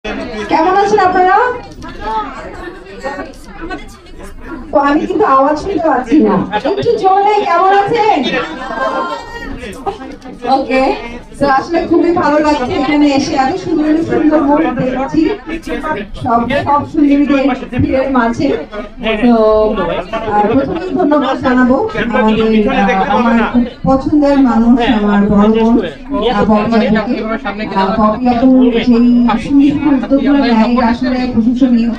কেমন আছেন আপনারা? আমি কিন্তু আওয়াজ শুনতে পাচ্ছি না, একটু জোরে কেমন আছেন? ওকে, তো আসলে খুবই ভালো লাগছে এখানে এসে, এত সুন্দর সুন্দর মুখ দেখছি সব সুন্দরীদের ভিড়ের মাঝে। তো প্রথমেই ধন্যবাদ জানাবো আমার খুব পছন্দের মানুষ, আমার বড় বোন ববি আপুর সেই সুন্দর উদ্যোগগুলো নেয়, আসলে প্রশংসনীয়।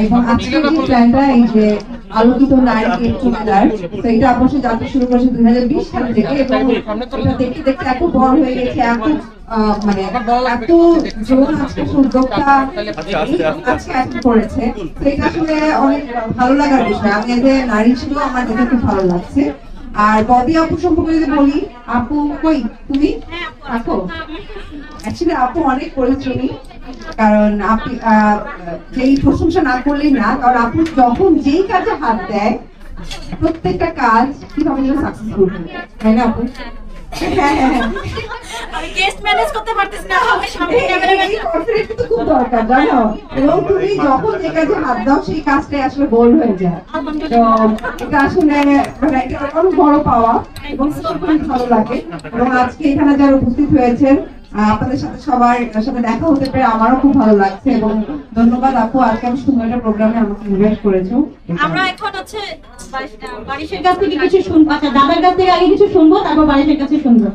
এবং আজকের যে প্ল্যানটা, এই যে আলোকিত নারী গেট টুগেদার, তো এটা আপনার সাথে জানতে শুরু করেছে 2020 সাল থেকে, এবং এটা দেখতে দেখতে এত বড় হয়ে গেছে, এত মানে এত জীবন আজকে উদ্যোগটা আজকে এত করেছে। তো এটা আসলে অনেক ভালো লাগার বিষয়। আমি এজ এ নারী হিসেবেও আমার দেখে খুব ভালো লাগছে। আর ববি আপু সম্পর্কে যদি বলি, আপু কই তুমি রাখো, অ্যাকচুয়ালি আপু অনেক পরিশ্রমী, কারণ আপনি যেই প্রশংসা না করলেই না, কারণ আপু যখন যেই কাজে হাত দেয় প্রত্যেকটা কাজ কিভাবে যেন সাকসেসফুল হয়, তাই না আপু? আমি গেস্ট ম্যানেজ করতে পারতেছি না, আমাকে সামনে ক্যামেরা ম্যানেজ কনফিডেন্স তো খুব দরকার, জানো, এবং তুমি যখন যে কাজে হাত দাও সেই কাজটাই আসলে গোল হয়ে যায়। তো এটা আসলে মানে এটা অনেক বড় পাওয়া, এবং খুবই ভালো লাগে। এবং আজকে এখানে যারা উপস্থিত হয়েছেন, আপনাদের সাথে সবার সাথে দেখা হতে পেরে আমারও খুব ভালো লাগছে, এবং ধন্যবাদ আপু, আজকে আমি সুন্দর একটা প্রোগ্রামে আমাকে ইনভাইট করেছো। আমরা এখন হচ্ছে বারিশের কাছ থেকে কিছু শুনবো, আচ্ছা দাদার কাছ থেকে আগে কিছু শুনবো, তারপর বারিশের কাছে শুনবো।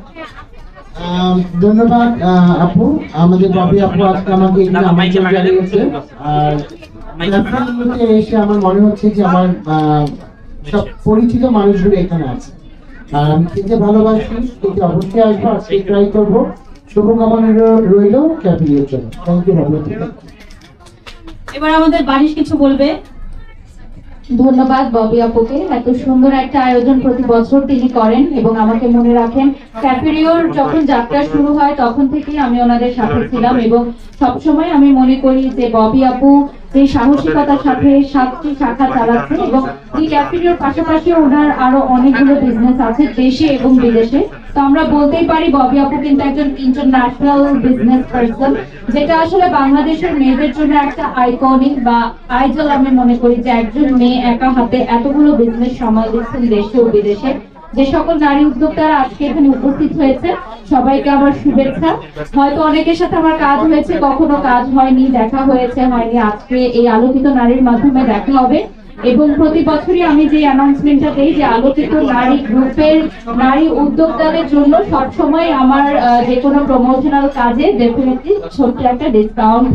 ধন্যবাদ আপু, আমাদের ববি আপু আজকে আমাকে এখানে আমন্ত্রণ জানিয়েছে। আর এসে আমার মনে হচ্ছে যে আমার সব পরিচিত মানুষগুলো এখানে আছে, আর আমি খেতে ভালোবাসি, খেতে অবশ্যই আসবো, আজকে ট্রাই করবো। শুভকামনা রইল ক্যাফেরিয়ার জন্য। Thank you Bobby. এবার আমাদের বারিশ কিছু বলবে। ধন্যবাদ ববি আপুকে, এত সুন্দর একটা আয়োজন প্রতি বছর তিনি করেন এবং আমাকে মনে রাখেন। ক্যাফেরিওর যখন যাত্রা শুরু হয় তখন থেকেই আমি ওনাদের সাথে ছিলাম, এবং সবসময় আমি মনে করি যে ববি আপু যে সাহসিকতার সাথে 7টি শাখা চালাচ্ছে, এবং এই ক্যাফেরিওর পাশাপাশি ওনার আরো অনেকগুলো বিজনেস আছে দেশে এবং বিদেশে। তো আমরা বলতেই পারি ববি আপু কিন্তু একজন ইন্টারন্যাশনাল বিজনেস পারসন, যেটা আসলে বাংলাদেশের মেয়েদের জন্য একটা আইকনিক বা আইডল। আমি মনে করি যে একজন মেয়ে একা হাতে এতগুলো বিজনেস সামাল দিচ্ছেন দেশে ও বিদেশে। যে সকল নারী উদ্যোক্তারা আজকে এখানে উপস্থিত হয়েছে সবাইকে আমার শুভেচ্ছা। হয়তো অনেকের সাথে আমার কাজ হয়েছে, কখনো কাজ হয়নি, দেখা হয়েছে হয়নি, আজকে এই আলোকিত নারীর মাধ্যমে দেখা হবে। এবং প্রতি বছরই আমি যে অ্যানাউন্সমেন্টটা দেই যে আলোকিত নারী গ্রুপের নারী উদ্যোক্তাদের জন্য সবসময় আমার যে কোনো প্রমোশনাল কাজে ডেফিনেটলি ছোট্ট একটা ডিসকাউন্ট